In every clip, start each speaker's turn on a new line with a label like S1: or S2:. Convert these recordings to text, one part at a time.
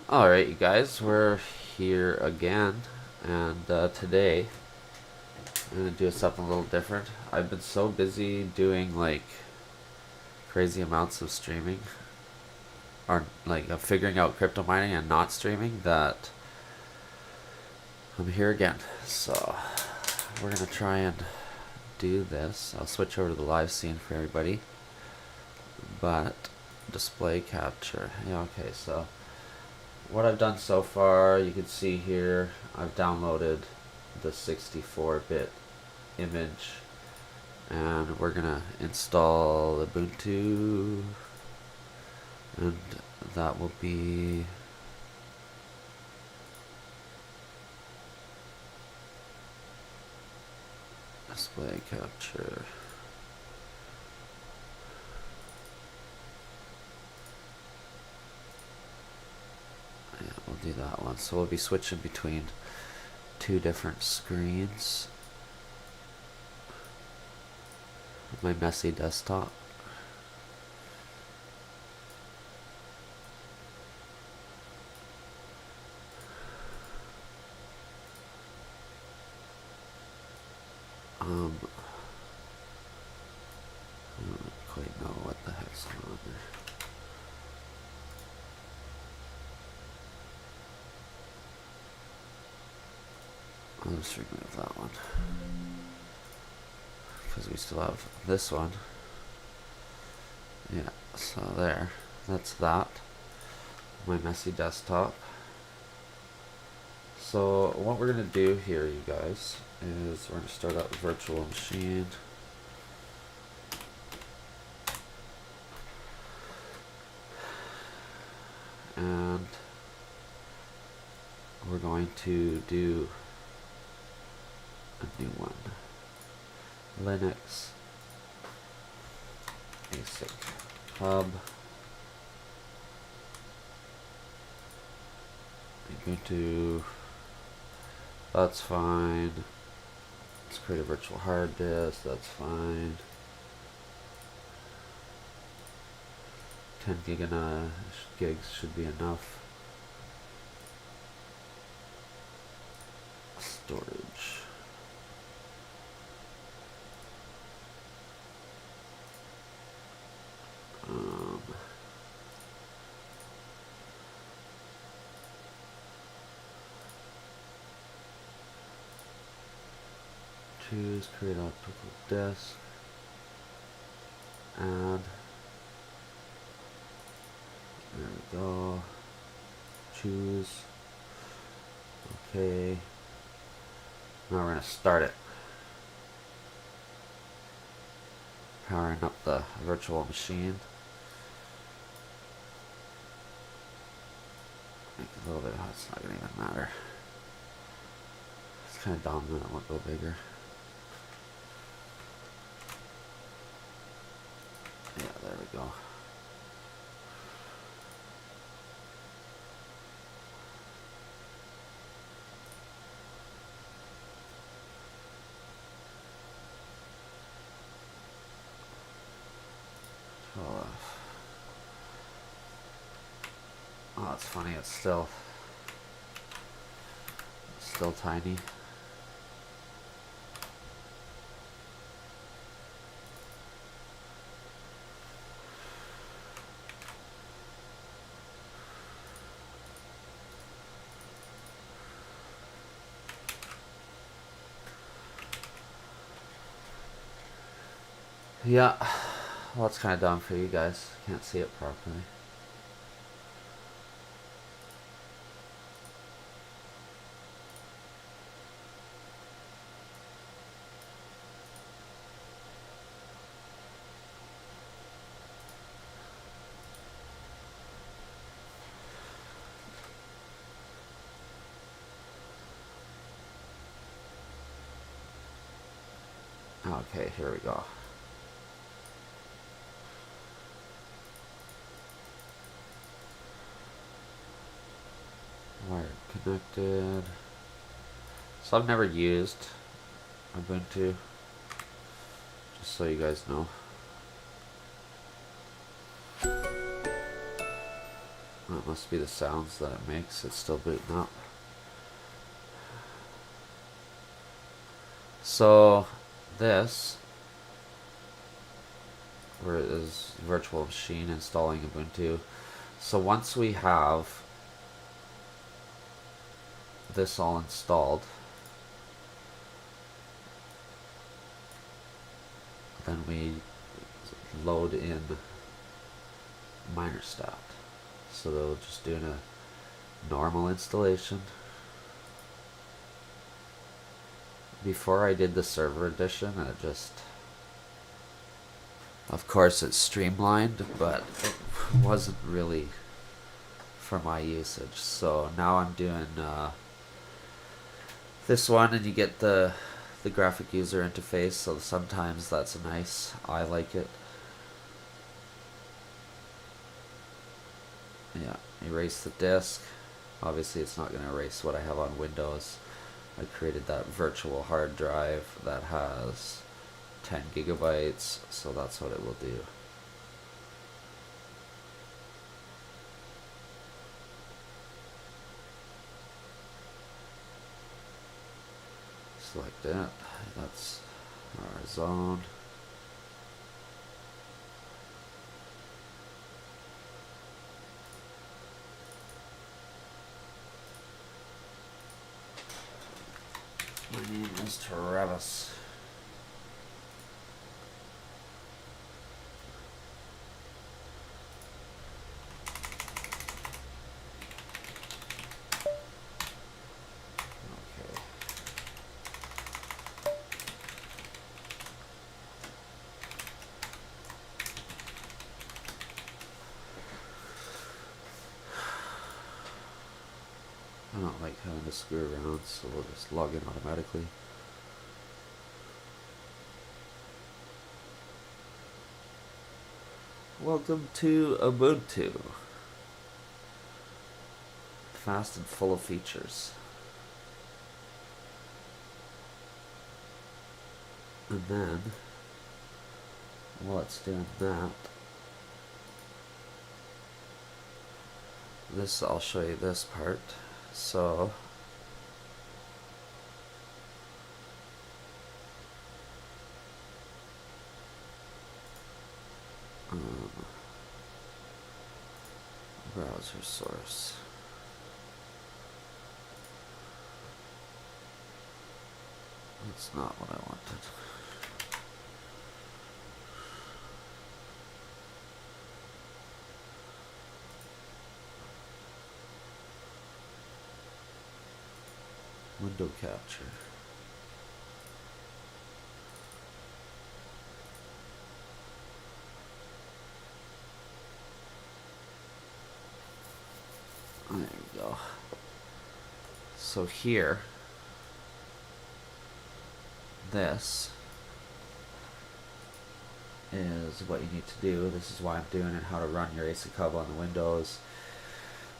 S1: Alright, you guys, we're here again, and today I'm gonna do something a little different. I've been so busy doing like crazy amounts of streaming, or like figuring out crypto mining and not streaming, that I'm here again. So we're gonna try and do this. I'll switch over to the live scene for everybody, but display capture. Yeah, okay, so what I've done so far, you can see here, I've downloaded the 64-bit image, and we're gonna install Ubuntu, and that will be display capture. Yeah, we'll do that one. So we'll be switching between two different screens. My messy desktop. I don't quite know what the heck's going on there. I'll just remove that one, because we still have this one. Yeah, so there. That's that. My messy desktop. So what we're going to do here, you guys, is we're going to start up the virtual machine. And we're going to do a new one. Linux ASIC HUB. Ubuntu. That's fine. Let's create a virtual hard disk. That's fine. 10 gigs should be enough. Storage. Choose create optical disk. Add. There we go. Choose. Okay. Now we're going to start it. Powering up the virtual machine. Make it a little bit hot, it's not going to even matter. It's kind of dominant, I want to go bigger. Yeah, there we go. Oh, it's funny, it's still tiny. Yeah, well, it's kind of dumb for you guys. Can't see it properly. Okay, here we go. Wired connected. So I've never used Ubuntu, just so you guys know. That must be the sounds that it makes. It's still booting up. So this, where it is virtual machine installing Ubuntu. So once we have this all installed, then we load in minerstat. So they'll just do a normal installation. Before I did the server edition, it just, of course it's streamlined, but it wasn't really for my usage. So now I'm doing this one, and you get the graphic user interface, so sometimes that's nice. I like it. Yeah, erase the disk. Obviously it's not going to erase what I have on Windows. I created that virtual hard drive that has 10 gigabytes, so that's what it will do. Select it. That's our zone. My name is Travis. Okay. I don't like having to screw around, so we'll just log in automatically. Welcome to Ubuntu. Fast and full of features. And then, while it's doing that, I'll show you this part. So, browser source. That's not what I wanted. Window capture. There we go. So here, this is what you need to do. This is why I'm doing it, how to run your ASIC HUB on the Windows.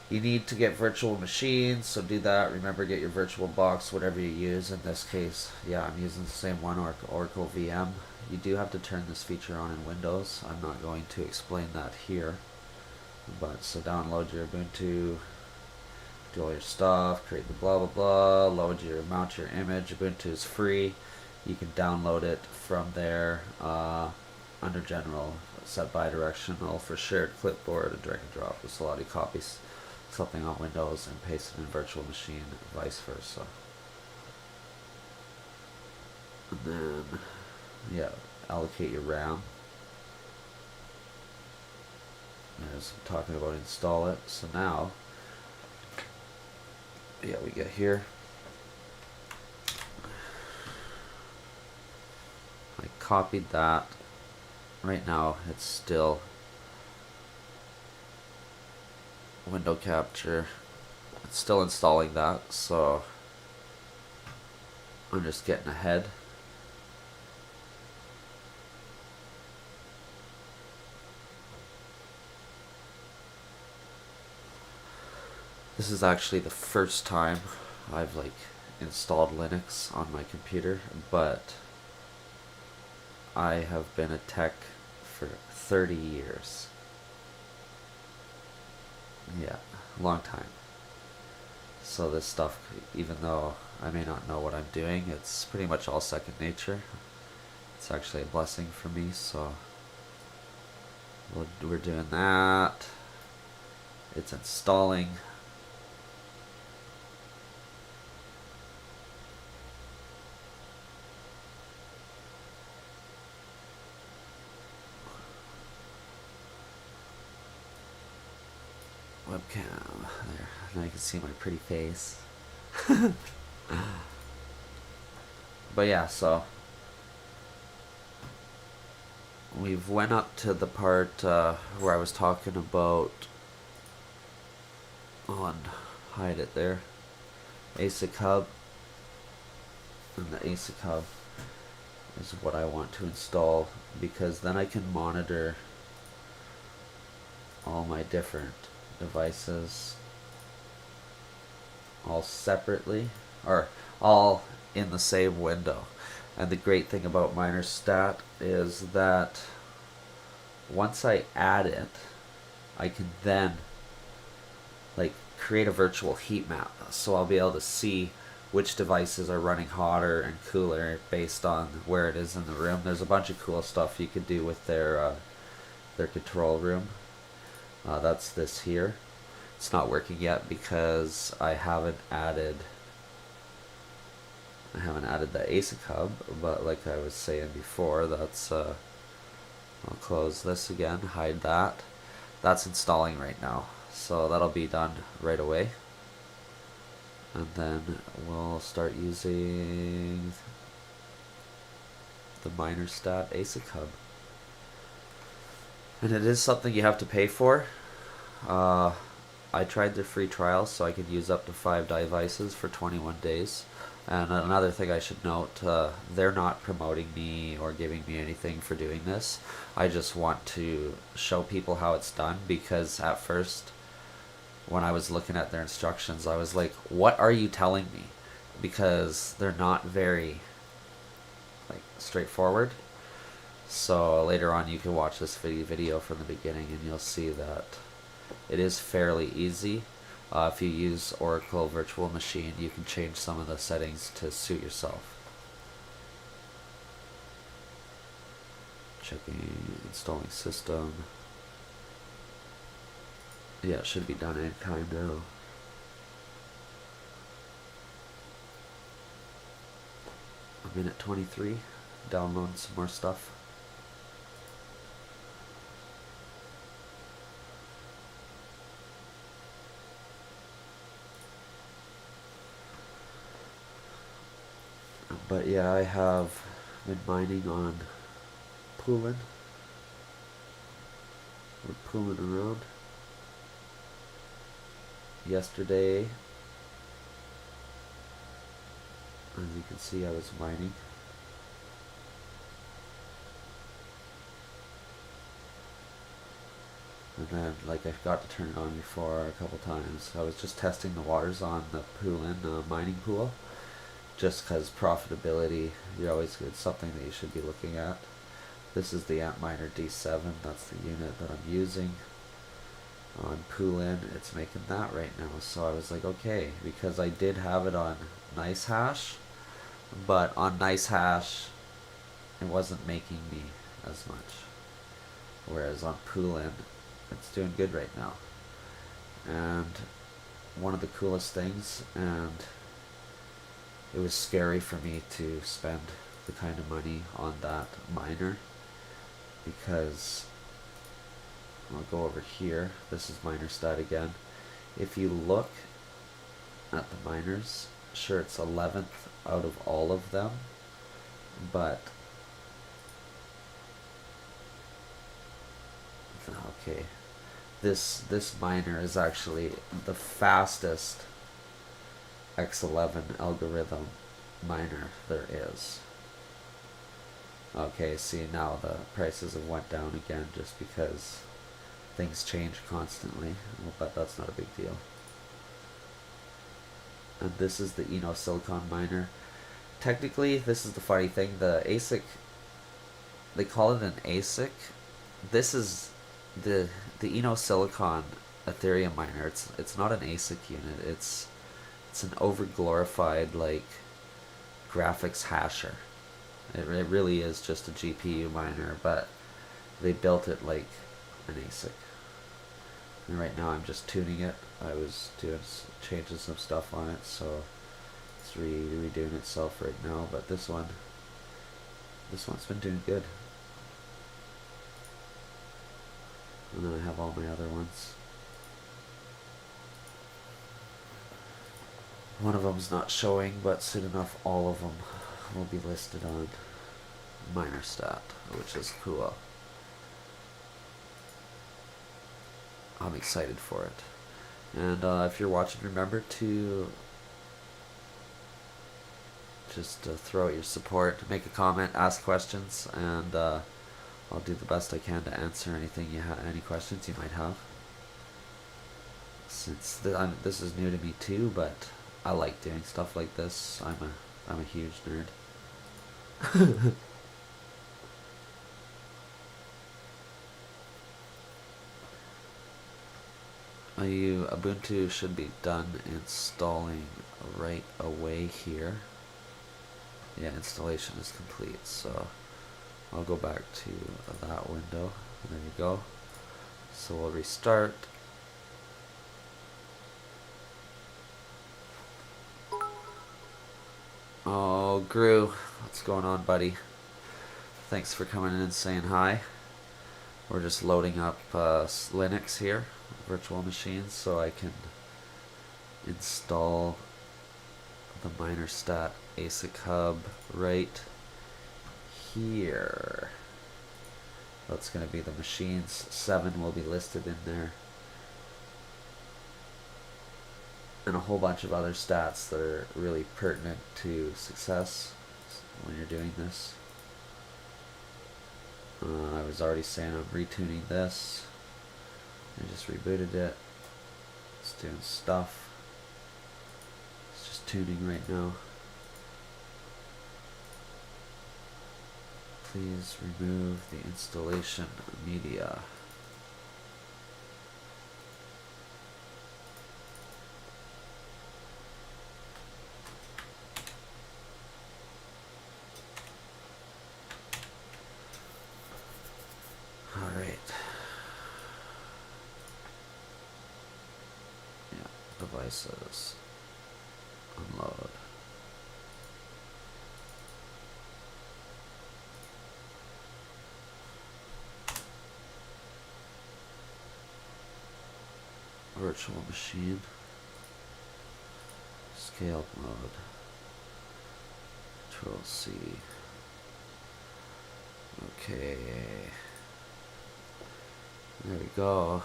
S1: You need to get virtual machines, so do that. Remember, get your virtual box, whatever you use. In this case, yeah, I'm using the same one, Oracle VM. You do have to turn this feature on in Windows. I'm not going to explain that here. But so download your Ubuntu, do all your stuff, create the blah blah blah, mount your image. Ubuntu is free. You can download it from there under general, set bidirectional for shared clipboard, and drag and drop. Just a lot of copies something on Windows and paste it in virtual machine, vice versa. And then, yeah, allocate your RAM. As I'm talking about, install it. So now, yeah, we get here. I copied that. Right now, it's still window capture. It's still installing that, so I'm just getting ahead. This is actually the first time I've installed Linux on my computer, but I have been a tech for 30 years. Yeah, long time. So this stuff, even though I may not know what I'm doing, it's pretty much all second nature. It's actually a blessing for me, so we're doing that. It's installing. Webcam. There. Now you can see my pretty face. But yeah, so we've went up to the part where I was talking about on hide it there. ASIC hub, and the ASIC hub is what I want to install, because then I can monitor all my different devices all separately, or all in the same window. And the great thing about minerstat is that once I add it, I can then like create a virtual heat map, so I'll be able to see which devices are running hotter and cooler based on where it is in the room. There's a bunch of cool stuff you could do with their control room. That's this here. It's not working yet because I haven't added the ASIC hub, but like I was saying before, that's I'll close this again, hide that. That's installing right now, so that'll be done right away. And then we'll start using the minerstat ASIC hub. And it is something you have to pay for. I tried the free trial, so I could use up to 5 devices for 21 days. And another thing I should note, they're not promoting me or giving me anything for doing this. I just want to show people how it's done, because at first, when I was looking at their instructions, I was like, what are you telling me? Because they're not very straightforward. So later on you can watch this video from the beginning and you'll see that it is fairly easy. If you use Oracle Virtual Machine, you can change some of the settings to suit yourself. Checking installing system. Yeah, it should be done anytime now. I'm in at 23, downloading some more stuff. But yeah, I have been mining on pooling. We're pooling around. Yesterday, as you can see, I was mining. And then, I forgot to turn it on before a couple times. I was just testing the waters on the poolin mining pool, just because profitability, it's something that you should be looking at. This is the Antminer D7. That's the unit that I'm using. On poolin, it's making that right now. So I was like, okay, because I did have it on NiceHash, but on NiceHash, it wasn't making me as much. Whereas on poolin, it's doing good right now. And one of the coolest things, and it was scary for me to spend the kind of money on that miner, because I'll go over here. This is minerstat again. If you look at the miners, sure, it's 11th out of all of them, but okay, this miner is actually the fastest X11 algorithm miner there is. Okay, see, now the prices have went down again just because things change constantly, but that's not a big deal. And this is the Silicon miner. Technically, this is the funny thing, the ASIC, they call it an ASIC. This is the Silicon Ethereum miner. It's not an ASIC unit. It's an over glorified like graphics hasher. It really is just a GPU miner, but they built it like an ASIC. And right now I'm just tuning it. I was changing some stuff on it, so it's redoing itself right now. But this one's been doing good. And then I have all my other ones. One of them's not showing, but soon enough all of them will be listed on minerstat, which is cool. I'm excited for it. And if you're watching, remember to just throw out your support, make a comment, ask questions, and I'll do the best I can to answer anything any questions you might have. Since this is new to me too, but I like doing stuff like this. I'm a huge nerd. Ubuntu should be done installing right away here. Yeah, installation is complete, so I'll go back to that window. There you go. So we'll restart. Oh, Gru, what's going on, buddy? Thanks for coming in and saying hi. We're just loading up Linux here, virtual machines, so I can install the minerstat ASIC hub right here. That's going to be the machines. 7 will be listed in there. And a whole bunch of other stats that are really pertinent to success when you're doing this. I was already saying I'm retuning this. I just rebooted it. It's doing stuff. It's just tuning right now. Please remove the installation media. Alright. Yeah, devices. Unload. Virtual machine. Scaled mode. Control C. Okay. There we go.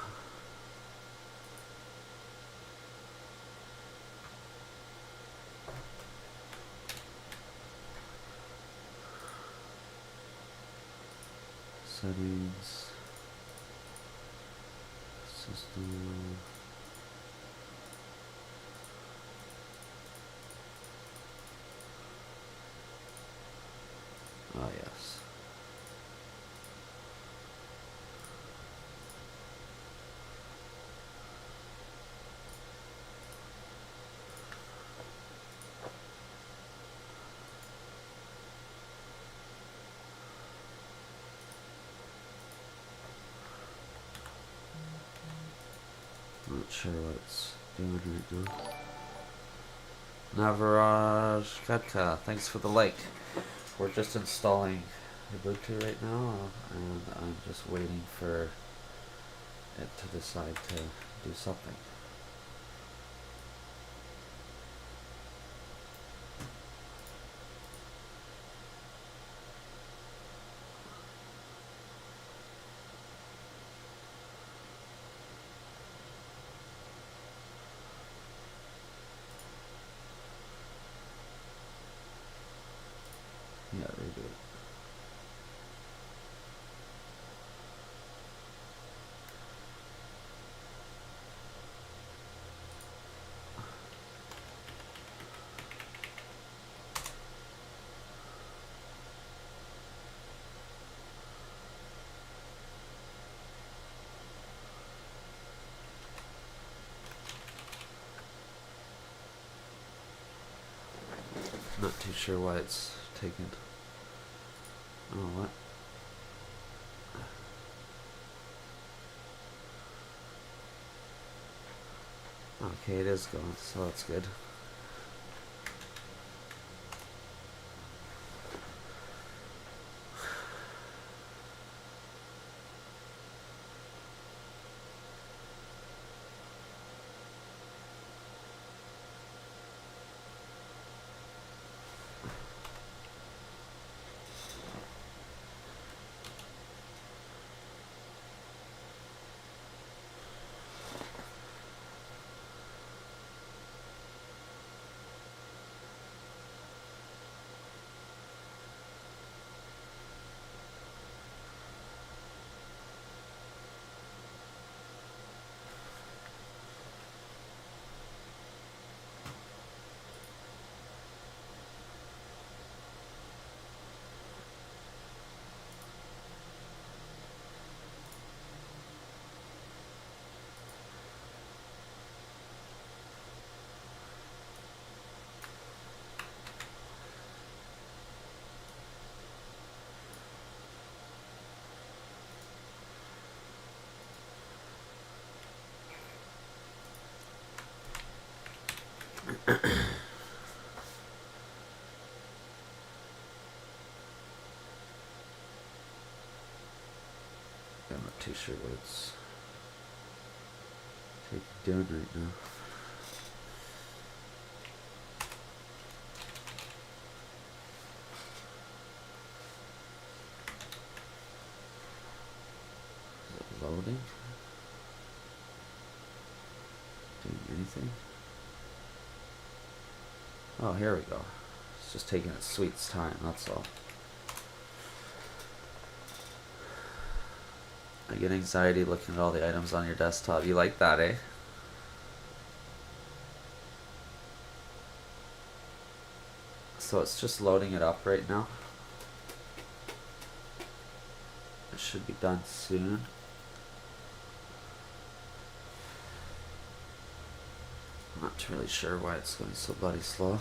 S1: Settings. System. Oh, yes. Not sure what it's doing right now. Navaraj Katka, thanks for the like. We're just installing Ubuntu right now, and I'm just waiting for it to decide to do something. Yeah, reboot. Not too sure why it's taken. Oh, what? Okay, it is going, so that's good. I'm not too sure what it's doing right now. Is it loading? Doing anything? Oh, here we go. It's just taking its sweet time, that's all. I get anxiety looking at all the items on your desktop. You like that, eh? So it's just loading it up right now. It should be done soon. I'm not really sure why it's going so bloody slow.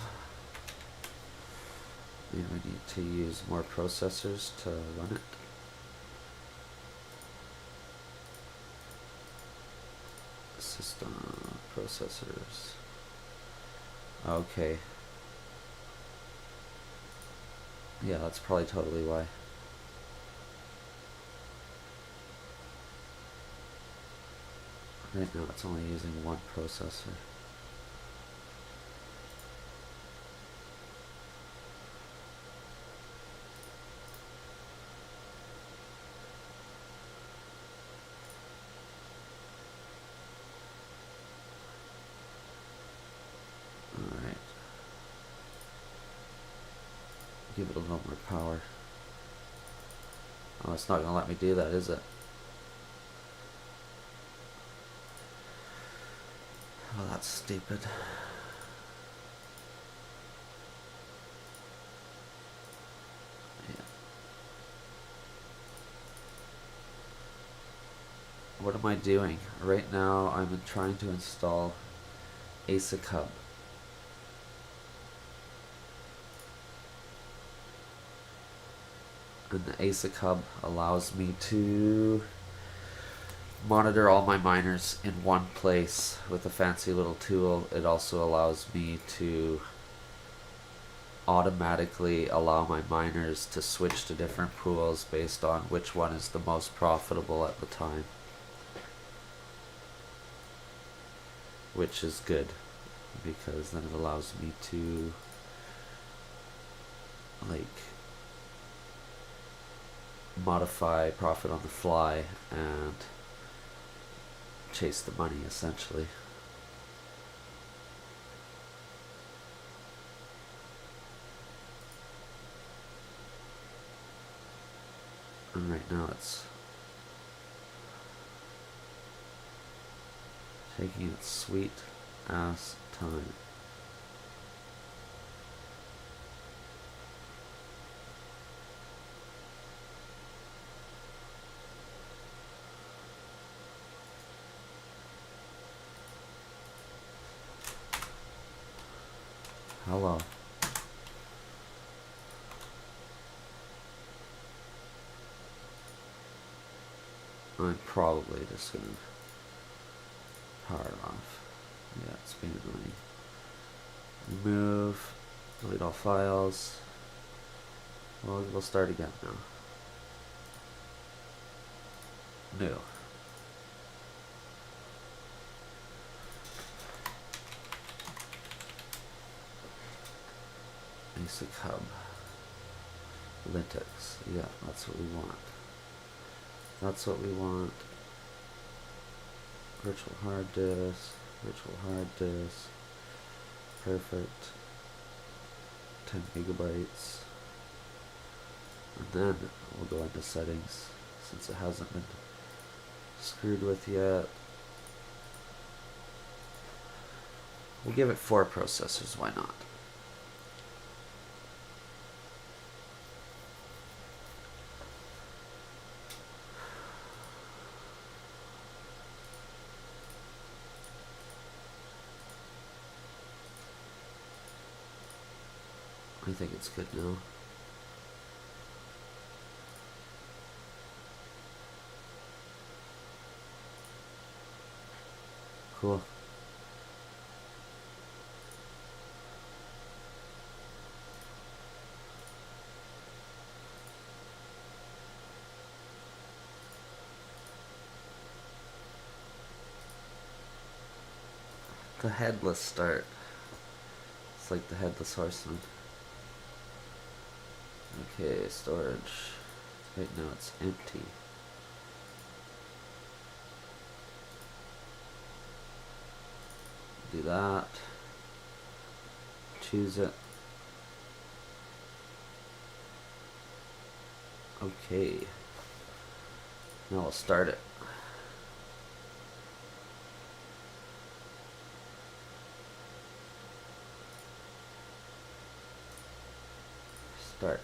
S1: Maybe we need to use more processors to run it. System processors. Okay. Yeah, that's probably totally why. Right now it's only using one processor. Alright. Give it a little more power. Oh, it's not going to let me do that, is it? Oh, that's stupid. Yeah. What am I doing? Right now I'm trying to install ASIC HUB. And the ASIC HUB allows me to monitor all my miners in one place with a fancy little tool. It also allows me to automatically allow my miners to switch to different pools based on which one is the most profitable at the time, which is good because then it allows me to like modify profit on the fly and chase the money essentially. And right now it's taking its sweet ass time. Hello. I'm probably just gonna power it off. Yeah, it's being annoying. Remove, delete all files. Well, we'll start again now. New. ASIC HUB. Linux. Yeah, that's what we want. That's what we want. Virtual hard disk. Virtual hard disk. Perfect. 10 gigabytes. And then we'll go into settings since it hasn't been screwed with yet. We'll give it 4 processors, why not? I think it's good now. Cool. The headless start. It's like the headless horseman. Okay, storage. Right now it's empty. Do that. Choose it. Okay. Now we'll start it. Start.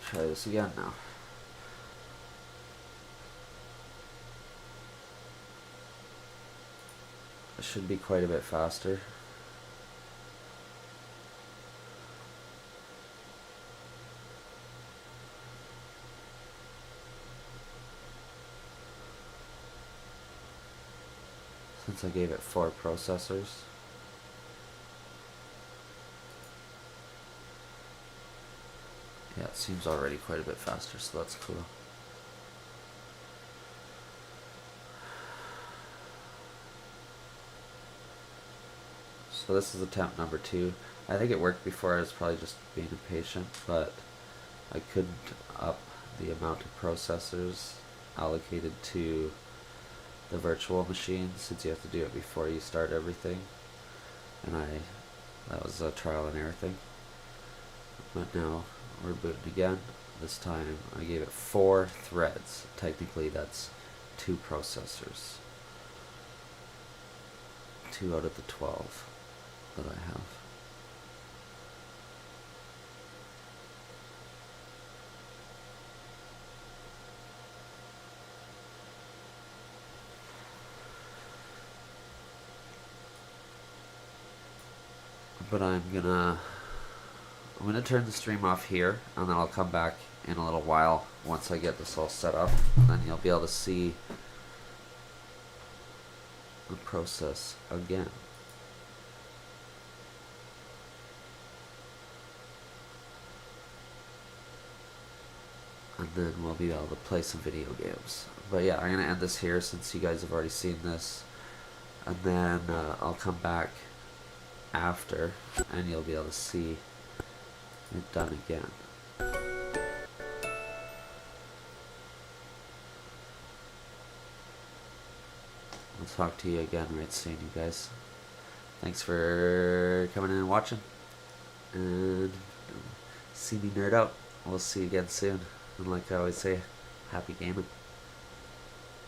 S1: Try this again now. It should be quite a bit faster. Since I gave it 4 processors. Yeah, it seems already quite a bit faster, so that's cool. So this is attempt number 2. I think it worked before. I was probably just being impatient, but I couldn't up the amount of processors allocated to the virtual machine since you have to do it before you start everything. And that was a trial and error thing. But now we're booting again. This time I gave it 4 threads. Technically that's 2 processors. 2 out of the 12 that I have. But I'm gonna turn the stream off here, and then I'll come back in a little while once I get this all set up, and then you'll be able to see the process again. And then we'll be able to play some video games. But yeah, I'm gonna end this here since you guys have already seen this, and then I'll come back after and you'll be able to see it done again. I'll talk to you again right soon, you guys. Thanks for coming in and watching, and see me nerd out. We'll see you again soon, and like I always say, happy gaming.